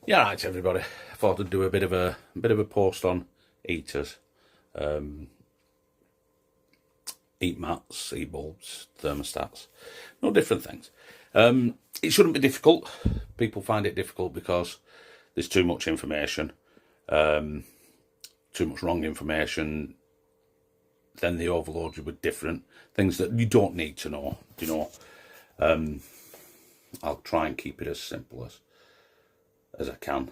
Yeah, right, everybody. I thought I'd do a bit of a post on heaters, heat mats, heat bulbs, thermostats, no different things. It shouldn't be difficult. People find it difficult because there's too much information, too much wrong information. Then they overload you with different things that you don't need to know. I'll try and keep it as simple as I can.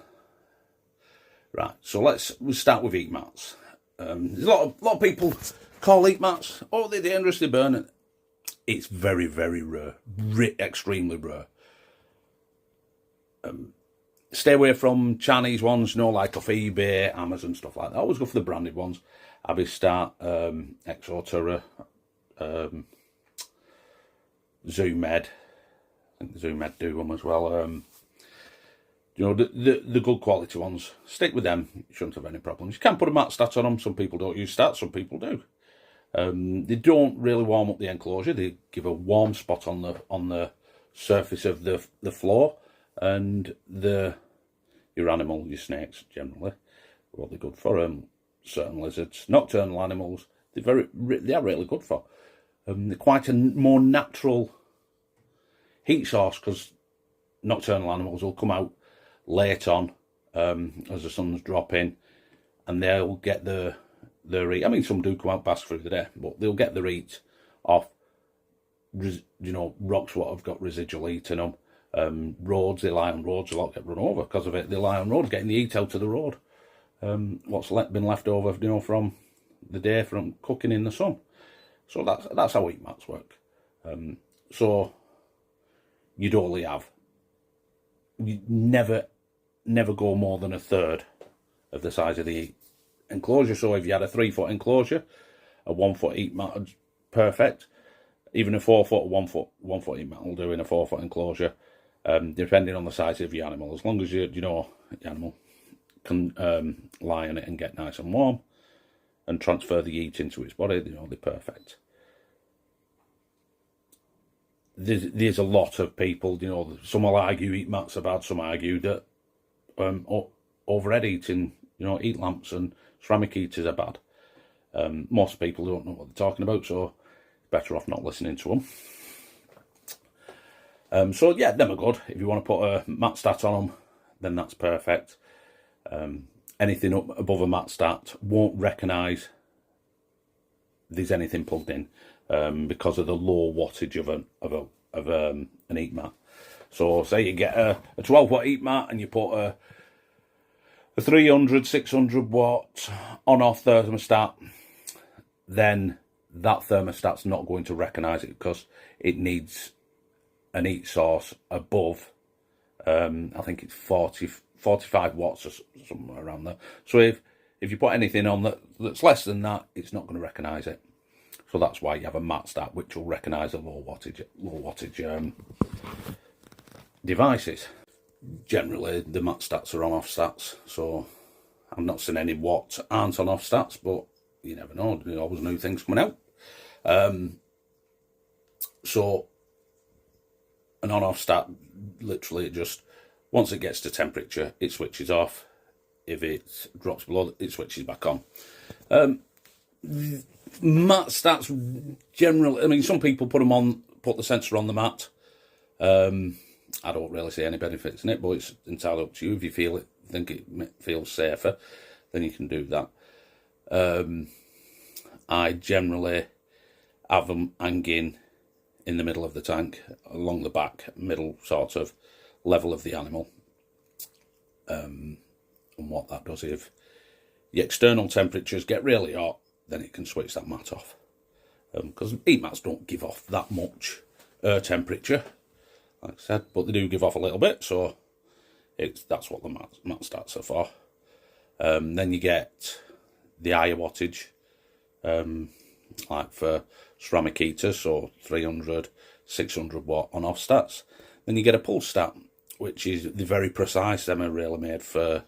Right, so we'll start with heat mats. There's a lot of people call heat mats, oh, they're dangerous, they burn it. It's very, very rare, extremely rare. Stay away from Chinese ones, like off eBay, Amazon, stuff like that. I always go for the branded ones. Avistat, Exoterra, Zoomed. I think Zoomed do them as well. The good quality ones, stick with them. You shouldn't have any problems. You can put a mat stat on them. Some people don't use stats, some people do. They don't really warm up the enclosure. They give a warm spot on the surface of the floor, and your animal, your snakes generally, what they're good for. Certain lizards, nocturnal animals, they are really good for. They're quite a more natural heat source because nocturnal animals will come out late on as the sun's dropping, and they'll get their heat. I mean, some do come out bask through the day, but they'll get their heat off rocks what have got residual heat in them. Roads, they lie on roads, a lot get run over because of it. They lie on roads, getting the heat out of the road. What's been left over, from the day from cooking in the sun. So that's how heat mats work. So you'd only have, you never go more than a third of the size of the enclosure. So if you had a 3-foot enclosure, a 1-foot heat mat is perfect. Even a 4-foot or 1-foot heat mat will do in a 4-foot enclosure, depending on the size of your animal. As long as your animal can lie on it and get nice and warm and transfer the heat into its body, they're perfect. There's a lot of people, some will argue heat mats are bad, some argue that overhead heating, heat lamps and ceramic heaters are bad. Most people don't know what they're talking about, so better off not listening to them. So yeah, them are good. If you want to put a mat stat on them, then that's perfect. Anything up above a mat stat won't recognise there's anything plugged in because of the low wattage of an heat mat. So say you get a 12-watt heat mat and you put a 300, 600 watt on-off thermostat, then that thermostat's not going to recognise it because it needs an heat source above, I think it's 45 watts or somewhere around there. So if you put anything on that's less than that, it's not going to recognise it. So that's why you have a mat stat, which will recognise the low wattage devices. Generally, the mat stats are on-off stats, so I've not seen any watts aren't on-off stats, but you never know. There's always new things coming out. So an on-off stat, literally, just once it gets to temperature, it switches off. If it drops below, it switches back on. Mat stats generally, some people put the sensor on the mat. I don't really see any benefits in it, but it's entirely up to you. If you think it feels safer, then you can do that. I generally have them hanging in the middle of the tank, along the back, middle sort of level of the animal. And what that does, if the external temperatures get really hot, then it can switch that mat off. Because heat mats don't give off that much air temperature, like I said, but they do give off a little bit, so that's what the mat stats are for. Then you get the higher wattage, like for ceramic heaters, so 300, 600 watt on-off stats. Then you get a pulse stat, which is the very precise. Them are really made for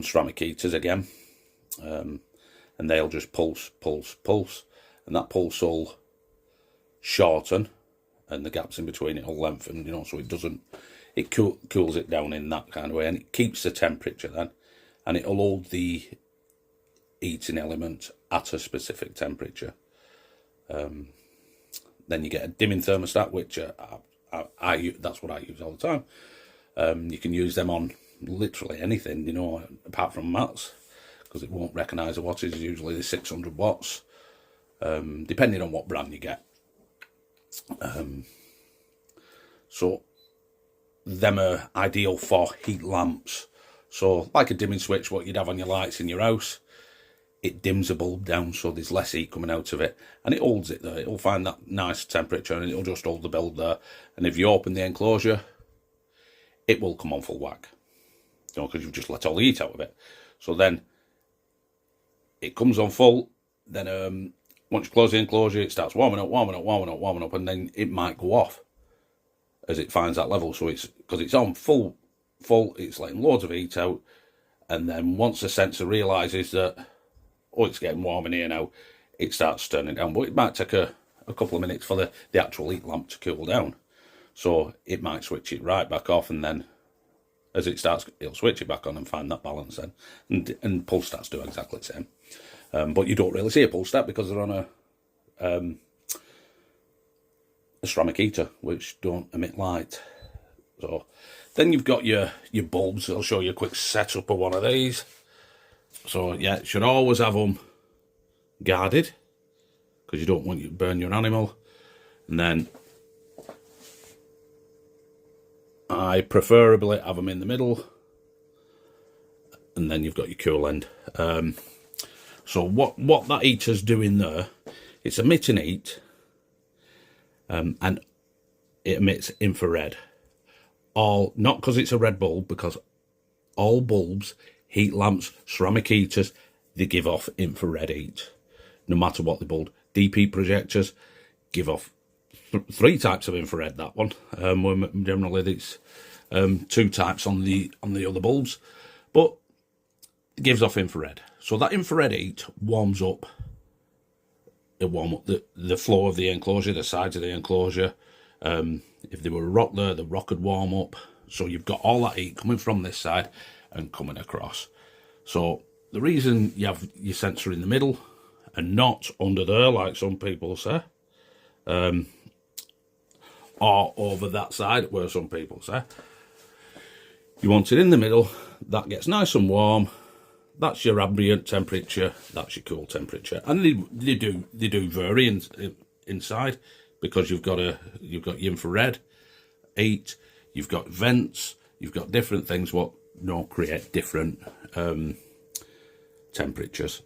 ceramic heaters again. And they'll just pulse, and that pulse will shorten, and the gaps in between it will lengthen, so it it cools it down in that kind of way, and it keeps the temperature then, and it'll hold the eating element at a specific temperature. Then you get a dimming thermostat, which that's what I use all the time. You can use them on literally anything, you know, apart from mats, because it won't recognise the wattage. Usually the 600 watts, depending on what brand you get. So them are ideal for heat lamps. So like a dimming switch, what you'd have on your lights in your house, it dims the bulb down so there's less heat coming out of it, and it holds it there. It'll find that nice temperature and it'll just hold the bulb there. And if you open the enclosure, it will come on full whack, you know, because you've just let all the heat out of it. So then it comes on full. Then once you close the enclosure, it starts warming up, and then it might go off as it finds that level. So it's because it's on full, it's letting loads of heat out, and then once the sensor realizes that, oh, it's getting warm in here now, it starts turning down. But it might take a couple of minutes for the actual heat lamp to cool down. So it might switch it right back off, and then as it starts, it'll switch it back on and find that balance then. And pulse stats do exactly the same. But you don't really see a pulse stat because they're on a ceramic heater, which don't emit light. So then you've got your bulbs. I'll show you a quick setup of one of these. So yeah, should always have them guarded, because you don't want you to burn your animal. And then I preferably have them in the middle, and then you've got your cool end. So what that heater's doing there, it's emitting heat, and it emits infrared. All, not because it's a red bulb, because all bulbs, heat lamps, ceramic heaters, they give off infrared heat, no matter what they build. DP projectors give off 3 types of infrared. That one, generally it's 2 types on the other bulbs, but it gives off infrared. So that infrared heat warms up. It warms up the floor of the enclosure, the sides of the enclosure. If there were a rock there, the rock would warm up. So you've got all that heat coming from this side and coming across. So the reason you have your sensor in the middle and not under there, like some people say, or over that side, where some people say, you want it in the middle. That gets nice and warm. That's your ambient temperature. That's your cool temperature, and they do vary inside, because you've got your infrared heat, you've got vents, you've got different things what create different temperatures.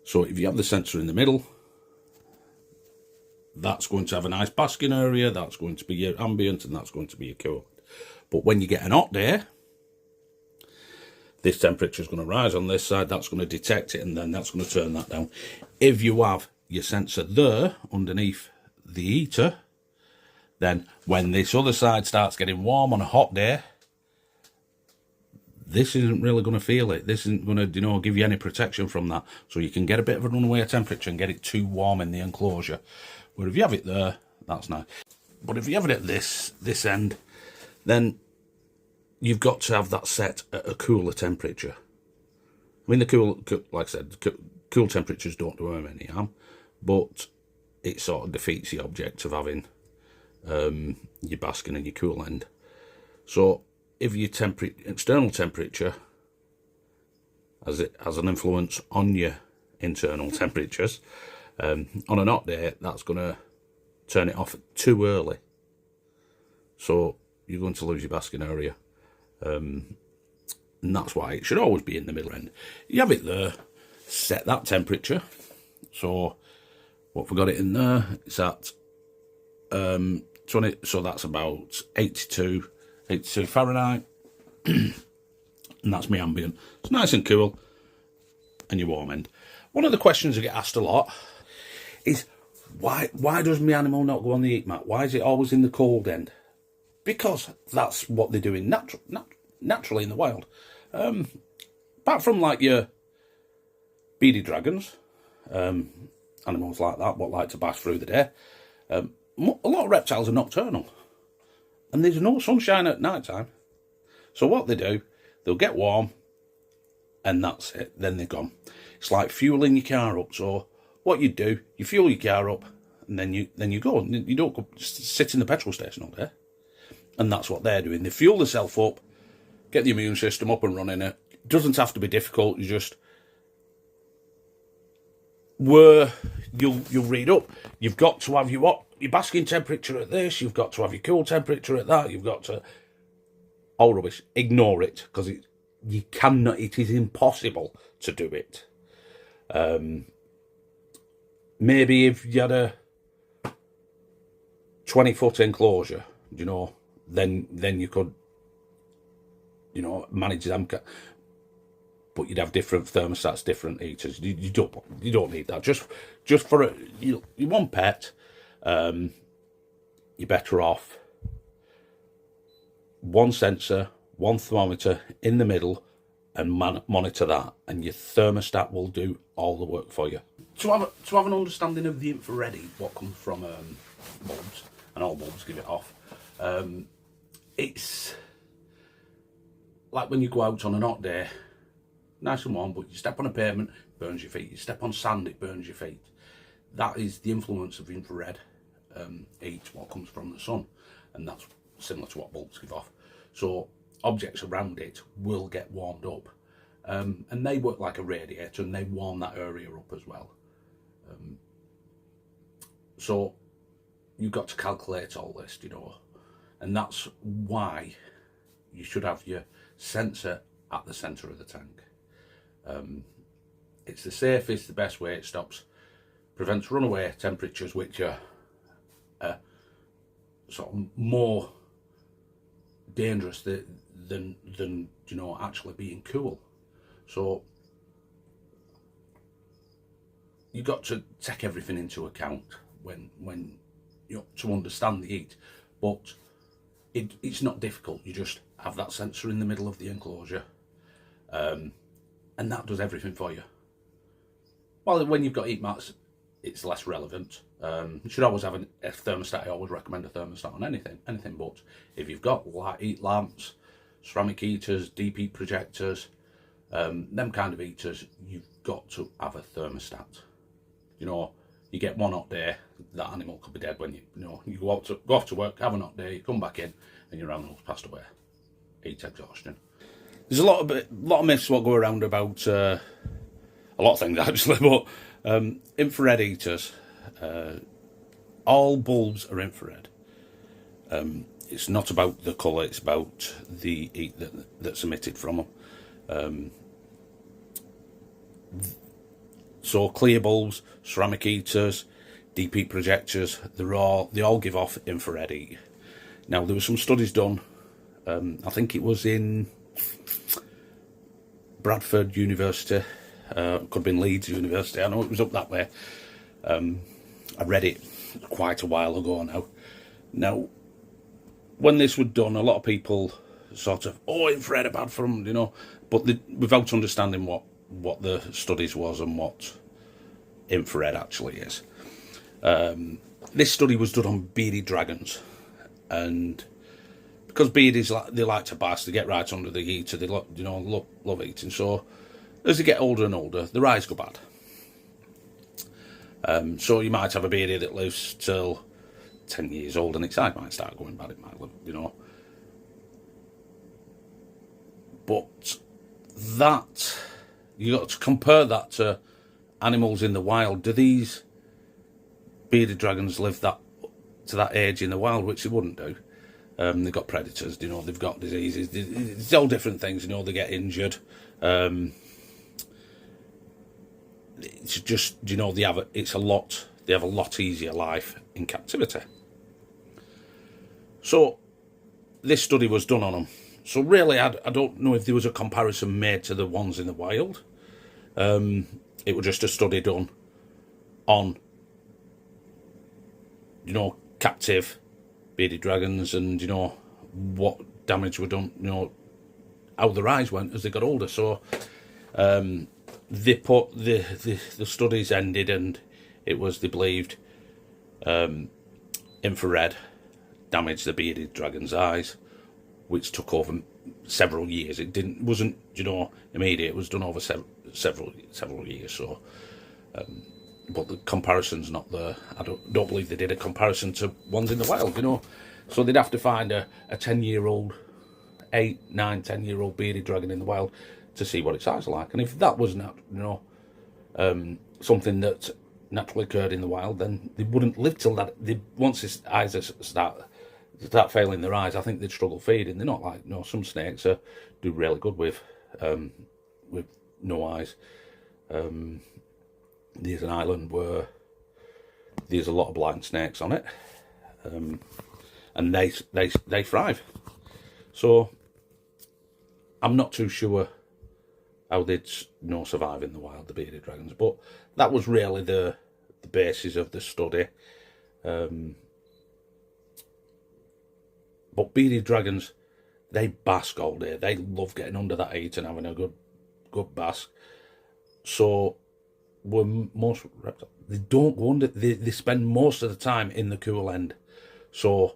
So if you have the sensor in the middle, that's going to have a nice basking area, that's going to be your ambient, and that's going to be your cool. But when you get an hot day, this temperature is going to rise on this side, that's going to detect it, and then that's going to turn that down. If you have your sensor there underneath the heater, then when this other side starts getting warm on a hot day, this isn't really going to feel it. This isn't going to, give you any protection from that. So you can get a bit of a runaway temperature and get it too warm in the enclosure. But if you have it there, that's nice. But if you have it at this end, then you've got to have that set at a cooler temperature. I mean, like I said, cool temperatures don't do them any harm, but it sort of defeats the object of having your basking and your cool end. So if your external temperature has an influence on your internal temperatures, on an hot day, that's going to turn it off too early. So you're going to lose your basking area. And that's why it should always be in the middle end. You have it there, set that temperature. So what we got it in there, it's at 20, so that's about 82 Fahrenheit. And that's my ambient. It's nice and cool, and your warm end. One of the questions I get asked a lot is, why does my animal not go on the heat mat? Why is it always in the cold end? Because that's what they're doing naturally in the wild. Apart from like your beady dragons, animals like that, what like to bash through the day, a lot of reptiles are nocturnal. and there's no sunshine at night time. So what they do, they'll get warm, and that's it. Then they're gone. It's like fueling your car up. So what you do, you fuel your car up, and then you go. You don't go just sit in the petrol station all day. And that's what they're doing. They fuel themselves up, get the immune system up and running. It doesn't have to be difficult. You just you'll read up. You've got to have your basking temperature at this. You've got to have your cool temperature at that. You've got to all rubbish. Ignore it, because you cannot. It is impossible to do it. Maybe if you had a 20-foot enclosure, then you could, manage them. But you'd have different thermostats, different heaters. You don't need that. Just for you one pet, you're better off one sensor, one thermometer in the middle, and monitor that, and your thermostat will do all the work for you. To have an understanding of the infrared heat, what comes from bulbs, and all bulbs give it off. It's like when you go out on a hot day, nice and warm, but you step on a pavement, it burns your feet. You step on sand, it burns your feet. That is the influence of infrared heat, what comes from the sun, and that's similar to what bulbs give off. So objects around it will get warmed up, and they work like a radiator, and they warm that area up as well. So you've got to calculate all this, and that's why you should have your sensor at the centre of the tank. It's the safest, the best way. It prevents runaway temperatures, which are sort of more dangerous than actually being cool. So you've got to take everything into account when to understand the heat. But it's not difficult. You just have that sensor in the middle of the enclosure, and that does everything for you. Well, when you've got heat mats, it's less relevant. You should always have a thermostat. I always recommend a thermostat on anything. But if you've got heat lamps, ceramic heaters, deep heat projectors, them kind of heaters, you've got to have a thermostat. You get one hot day, that animal could be dead when you go off to work, have a hot day, you come back in, and your animal's passed away. Heat exhaustion. There's a lot of myths what go around about a lot of things actually, but infrared heaters. All bulbs are infrared. It's not about the colour; it's about the heat that's emitted from them. So clear bulbs, ceramic heaters, deep heat projectors, they all give off infrared heat. Now there were some studies done. I think it was in Bradford University. Could have been Leeds University. I know it was up that way. I read it quite a while ago now. Now, when this was done, a lot of people sort of, infrared are bad for them, but without understanding what the studies was and what infrared actually is. This study was done on bearded dragons, and because beardies they like to bask, they get right under the heater, they love eating. So as they get older and older, their eyes go bad. So you might have a beardie that lives till 10 years old, and its eyes might start going bad. It might live, But that, you got to compare that to animals in the wild. Do these bearded dragons live to that age in the wild, which they wouldn't do? They've got predators, they've got diseases. It's all different things, they get injured. It's just, they have a lot easier life in captivity. So this study was done on them. So really, I don't know if there was a comparison made to the ones in the wild. It was just a study done on, captive bearded dragons, and what damage were done, how their eyes went as they got older. So they put the studies ended, and it was, they believed, infrared damaged the bearded dragon's eyes, which took over several years. Wasn't immediate. It was done over several years. So, but the comparison's not there. I don't believe they did a comparison to ones in the wild. So they'd have to find a 10-year-old, 8, 9, 10-year-old bearded dragon in the wild to see what its eyes are like. And if that was not, something that naturally occurred in the wild, then they wouldn't live till that. Once its eyes start failing their eyes, I think they'd struggle feeding. They're not like some snakes do really good with no eyes. There's an island where there's a lot of blind snakes on it, and they thrive. So I'm not too sure how they'd survive in the wild, the bearded dragons, but that was really the basis of the study. But bearded dragons, they bask all day. They love getting under that heat and having a good bask. So most reptiles, they don't go under. They spend most of the time in the cool end. So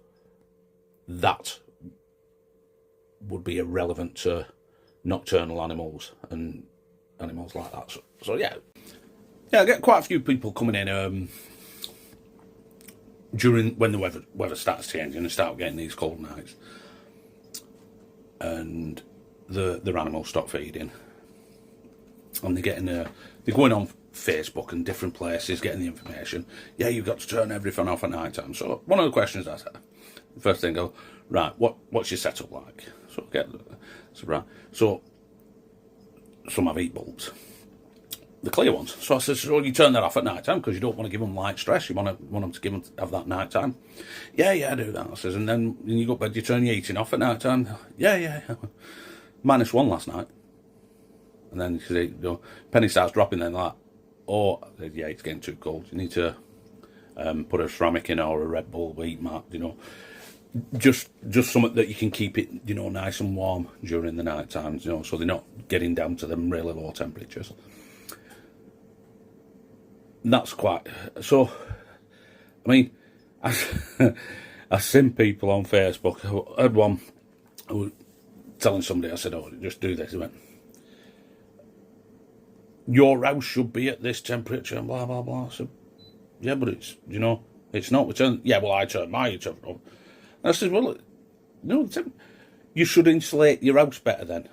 that would be irrelevant to nocturnal animals and animals like that. So yeah, I get quite a few people coming in during when the weather starts changing and start getting these cold nights, and their animals stop feeding, and they're going on Facebook and different places getting the information. Yeah, you've got to turn everything off at night time. So one of the questions I said, the first thing, go right. What's your setup like? So some have heat bulbs, the clear ones. So I said, so you turn that off at night time because you don't want to give them light stress. You want them to have that night time. Yeah, I do that. I says, and then when you go to bed, you turn your heating off at night time. Yeah. -1 last night, and then penny starts dropping. Then like, yeah, it's getting too cold. You need to put a ceramic in or a Red Bull heat mat. Just something that you can keep it, nice and warm during the night times, so they're not getting down to them really low temperatures. That's quite. So, I mean, I've seen people on Facebook. I had one who was telling somebody, I said, just do this. He went, your house should be at this temperature and blah, blah, blah. I said, yeah, but it's not. I turn my heater up. I said, well, you should insulate your house better then.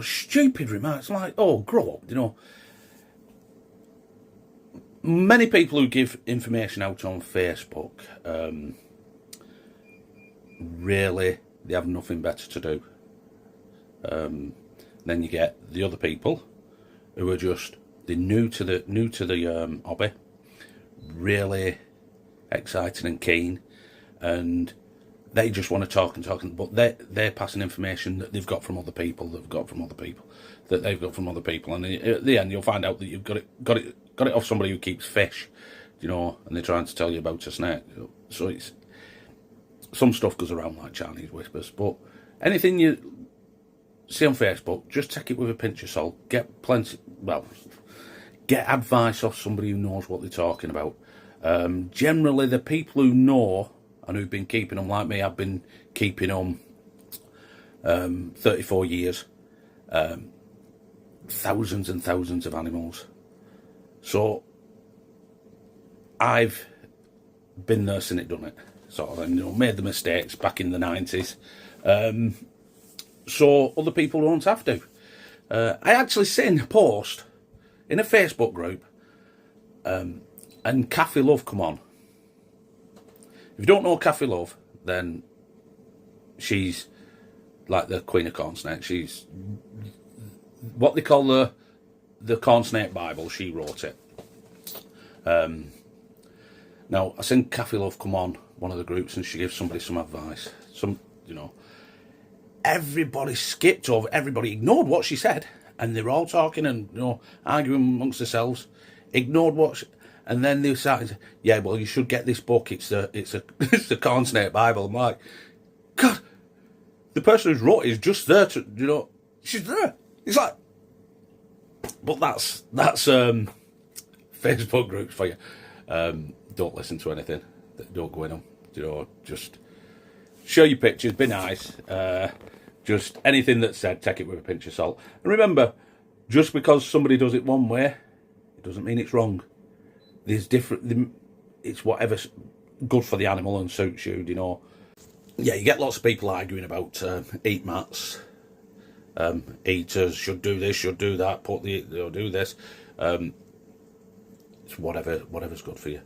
Stupid remarks like, grow up, Many people who give information out on Facebook, really, they have nothing better to do. Then you get the other people who are they're new to the hobby, really excited and keen, and they just want to talk, but they're passing information that they've got from other people, and at the end you'll find out that you've got it off somebody who keeps fish, and they're trying to tell you about a snake. So it's some stuff goes around like Chinese whispers, but anything you see on Facebook, just take it with a pinch of salt. Get advice off somebody who knows what they're talking about. Generally, the people who know and who've been keeping them, like me, I've been keeping them 34 years, thousands and thousands of animals. So I've been there, seen it, done it. Sort of, made the mistakes back in the 90s. So other people won't have to. I actually seen a post in a Facebook group, and Cafe Love come on. If you don't know Cafe Love, then she's like the Queen of Corn Snake. She's what they call the Corn Snake Bible. She wrote it. Now, I seen Cafe Love come on one of the groups, and she gives somebody some advice. Everybody skipped over. Everybody ignored what she said, and they were all talking and arguing amongst themselves. Ignored what. And then they started, yeah, well, you should get this book. It's the Corn Snake Bible. I'm like, God, the person who's wrote it is just there to, she's there. It's like, but that's Facebook groups for you. Don't listen to anything. Don't go in them. Just show your pictures, be nice. Just anything that's said, take it with a pinch of salt. And remember, just because somebody does it one way, it doesn't mean it's wrong. There's different, it's whatever's good for the animal and suits you, you know. Yeah, you get lots of people arguing about heat mats. Eaters should do this, should do that, do this. It's whatever's good for you.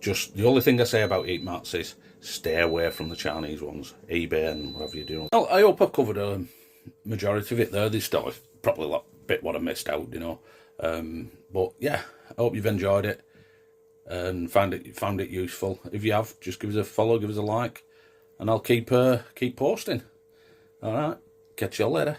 Just the only thing I say about heat mats is stay away from the Chinese ones, eBay and whatever you do. Well, I hope I've covered a majority of it there. There's still probably a bit what I missed out, you know. But yeah, I hope you've enjoyed it and found it useful. If you have, just give us a follow, give us a like, and I'll keep posting. All right, catch you all later.